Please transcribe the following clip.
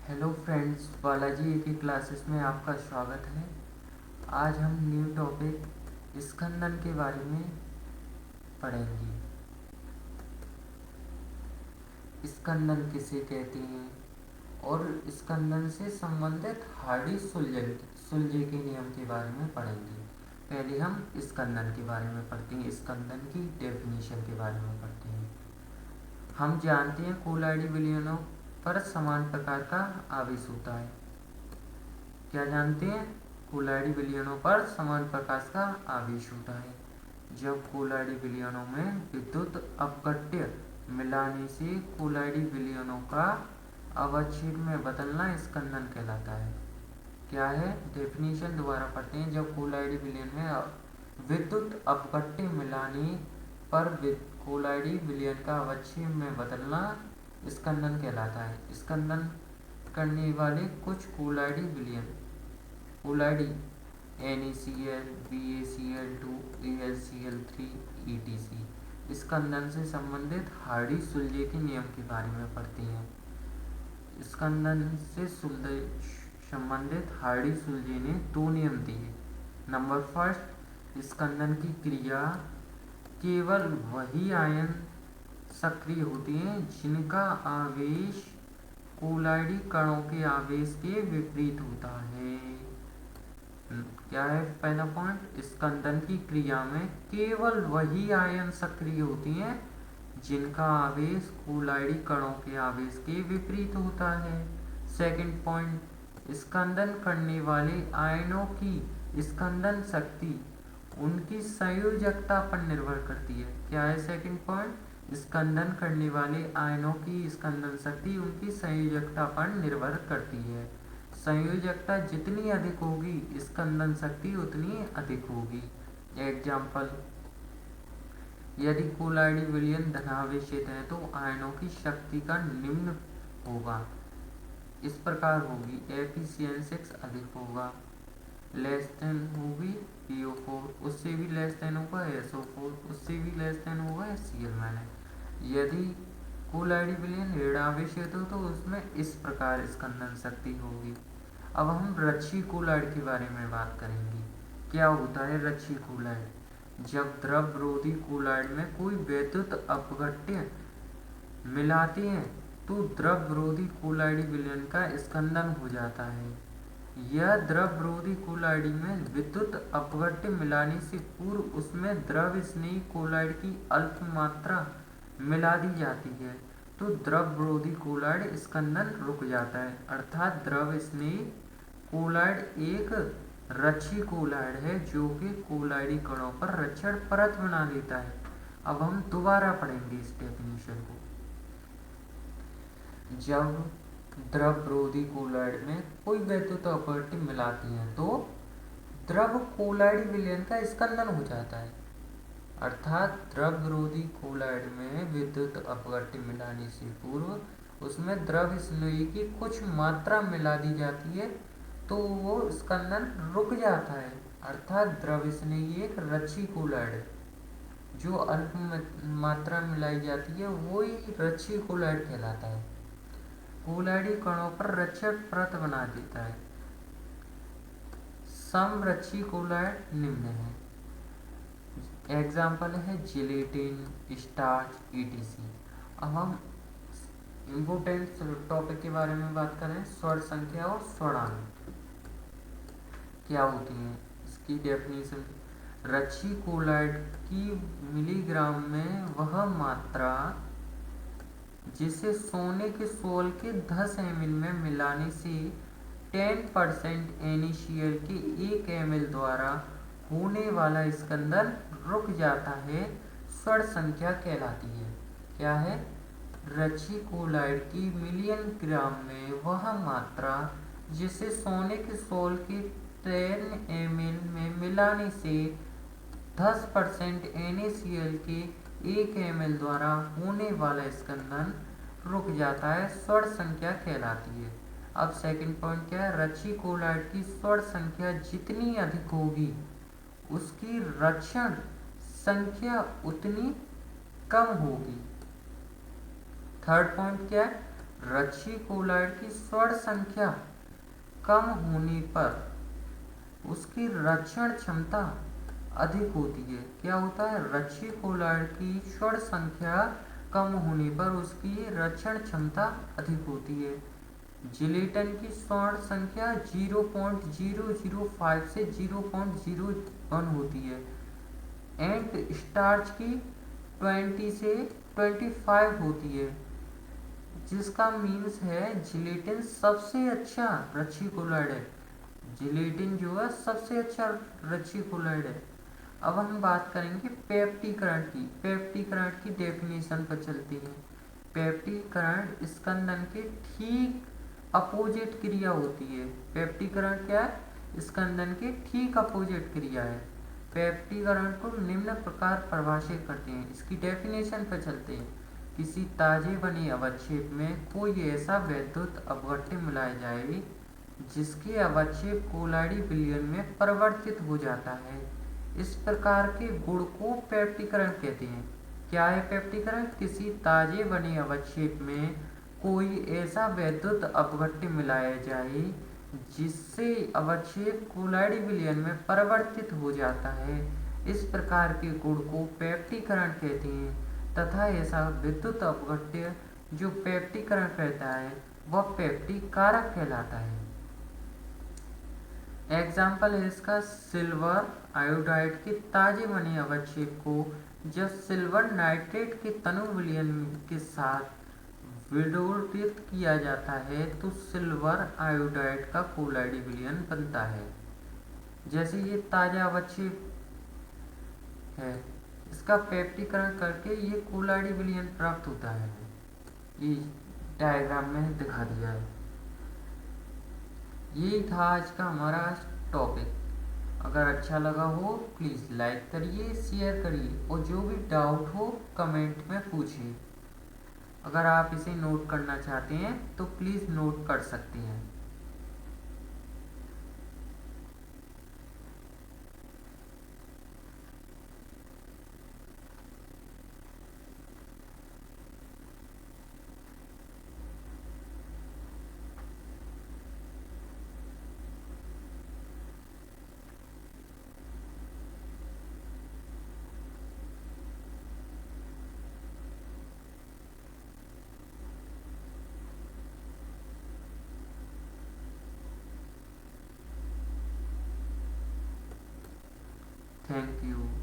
Hello friends, Balaji की classes में आपका स्वागत है। आज हम न्यू टॉपिक स्कंदन के बारे में पढ़ेंगे। स्कंदन किसे कहते हैं और स्कंदन से संबंधित हार्डी सुलझे के नियम के बारे में पढ़ेंगे। पहले हम स्कंदन के बारे में पढ़ते हैं, स्कंदन की डेफिनेशन के बारे में पढ़ते हैं। हम जानते हैं कोलाइडी विलयनों पर समान प्रकार का आवेश होता है। क्या जानते हैं? कोलाइडी विलयनों पर समान प्रकाश का आवेश होता है। जब कोलाइडी विलयनों में विद्युत अपघट्य मिलाने से कोलाइडी विलयनों का अवच्छेद में बदलना स्कंदन कहलाता है। क्या है? डेफिनेशन दोबारा पढ़ते हैं। जब कोलाइडी विलयन में विद्युत अपघट्य मिलाने पर कोलाइडी विलयन का अवच्छेद में बदलना स्कंदन कहलाता है। स्कंदन करने वाले कुछ कोलाइडी विलयन कोलाइडी NaCl, BaCl2, AlCl3 etc. Skandan से संबंधित हार्डी सुलझे के नियम के बारे में पढ़ते हैं। स्कंदन से संबंधित हार्डी सुलझे ने दो नियम दिए। नंबर फर्स्ट, स्कंदन की क्रिया केवल वही आयन सक्रिय होती हैं जिनका आवेश कोलाइडी कणों के आवेश के विपरीत होता है। क्या है पहला पॉइंट? स्कंदन की क्रिया में केवल वही आयन सक्रिय होती हैं जिनका आवेश कोलाइडी कणों के आवेश के विपरीत होता है। सेकंड पॉइंट, स्कंदन करने वाले आयनों की स्कंदन शक्ति उनकी संयोजकता पर निर्भर करती है। क्या है सेकंड पॉइंट? स्कंदन करने वाले आयनों की स्कंदन शक्ति उनकी संयोजकता पर निर्भर करती है। संयोजकता जितनी अधिक होगी स्कंदन शक्ति उतनी अधिक होगी। एग्जाम्पल, यदि कोलाइडी विलयन धनावेशित है तो आयनों की शक्ति का निम्न होगा, इस प्रकार होगी। Fe6 अधिक होगा, लेस देन होगी PO4, उससे भी लेस देन होगा SO4, उससे भी लेस देन होगा Cl-। यदि कोलाइडी विलयन ऋण आवेशित हो तो उसमें इस प्रकार स्कंदन शक्ति होगी। अब हम रच्छी कोलाइड के बारे में बात करेंगे। क्या होता है रच्छी कोलाइड? जब द्रव विरोधी कोलाइड में कोई विद्युत अपघट्य मिलाते हैं तो द्रव विरोधी कोलाइडी विलयन का स्कंदन हो जाता है। यह द्रव विरोधी कोलाइड में विद्युत अपघट्य मिलाने से पूर्व उसमें द्रव स्नेही कोलाइड की अल्प मात्रा मिला दी जाती है तो द्रव विरोधी कोलाइड स्कंदन रुक जाता है। अर्थात द्रव स्नेही कोलाइड एक रच्छी कोलाइड है जो कि कोलाइडी कणों पर रक्षण परत बना देता है। अब हम दोबारा पढ़ेंगे इस डेफिनेशन को। जब द्रव विरोधी कोलाइड में कोई विद्युत अपघट्य मिलाते हैं तो द्रव कोलाइडी विलयन का स्कंदन हो जाता है। अर्थात द्रव विरोधी कोलाइड में विद्युत अपघट्य मिलाने से पूर्व उसमें द्रव स्नेही की कुछ मात्रा मिला दी जाती है तो वो स्कंदन रुक जाता है। अर्थात द्रव स्नेही एक रच्छी कोलाइड है, जो अल्प मात्रा मिलाई जाती है वो ही रच्छी कोलाइड कहलाता है। कोलाइडी कणों पर रक्षक परत बना देता है। समरच्छी कोलाइड निम्न है। एग्जाम्पल है जिलेटिन, स्टार्च etc. अब हम इम्पोर्टेंट टॉपिक के बारे में बात करें, स्वर संख्या और स्वर्णांक क्या होती हैं। इसकी डेफिनेशन, रच्छी कोलाइड की मिलीग्राम में वह मात्रा जिसे सोने के सोल के 10 ml में मिलाने से 10% NaCl के 1 ml द्वारा होने वाला स्कंदन रुक जाता है, स्वर संख्या कहलाती है। क्या है? रच्छी कोलाइड की मिलियन ग्राम में वह मात्रा जिसे सोने के सोल के 10 ml में मिलाने से 10% NaCl के 1 ml द्वारा होने वाला स्कंदन रुक जाता है, स्वर संख्या कहलाती है। अब सेकंड पॉइंट क्या है? रच्छी कोलाइड की स्वर संख्या जितनी अधिक होगी उसकी रक्षण संख्या उतनी कम होगी। थर्ड पॉइंट क्या है? रच्छी कोलाइड की स्वर्ण संख्या कम होने पर उसकी रक्षण क्षमता अधिक होती है। क्या होता है? रच्छी कोलाइड की स्वर्ण संख्या कम होने पर उसकी रक्षण क्षमता अधिक होती है। जिलेटिन की स्वर्ण संख्या 0.005 से 0.01 होती है। एंड स्टार्च की 20 से 25 होती है, जिसका मीन्स है जिलेटिन सबसे अच्छा रच्छी कोलाइड है। जिलेटिन जो है सबसे अच्छा रच्छी कोलाइड है। अब हम बात करेंगे पेप्टीकरण की। पेप्टीकरण की डेफिनेशन पर चलते हैं। पेप्टीकरण स्कंदन के ठीक अपोजिट क्रिया होती है। पेप्टीकरण क्या है? स्कंदन के ठीक अपोजिट क्रिया है। पेप्टीकरण को निम्न प्रकार परिभाषित करते हैं। इसकी डेफिनेशन पर चलते हैं। किसी ताजे बने अवक्षेप में कोई ऐसा वैद्युत अपघट्य मिलाया जाए जिसके अवक्षेप कोलाइडी विलयन में परिवर्तित हो जाता है। इस प्रकार के गुण को पेप्टीकरण कहते हैं। क्या है पेप्टीकरण? किसी ताजे बने अवक्षेप में कोई ऐसा वैद्युत अपघट्य मिलाया जाए जिससे अवक्षेप कोलाइडी विलयन में परिवर्तित हो जाता है। इस प्रकार के गुण को पेप्टीकरण कहते हैं तथा ऐसा विद्युत अपघट्य जो पेप्टीकरण करता है वह पेप्टीकारक कहलाता है। एग्जाम्पल है इसका सिल्वर आयोडाइड के ताजे बने अवक्षेप को जब सिल्वर नाइट्रेट के तनु विलयन के साथ विडोलित किया जाता है तो सिल्वर आयोडाइड का कोलाइडी विलयन बनता है। जैसे ये ताजा अवक्षेप है, इसका पेप्टीकरण करके ये कोलाइडी विलयन प्राप्त होता है। ये डायग्राम में दिखा दिया है। यही था आज का हमारा टॉपिक। अगर अच्छा लगा हो प्लीज़ लाइक करिए, शेयर करिए और जो भी डाउट हो कमेंट में पूछिए। अगर आप इसे नोट करना चाहते हैं तो प्लीज़ नोट कर सकते हैं। Thank you.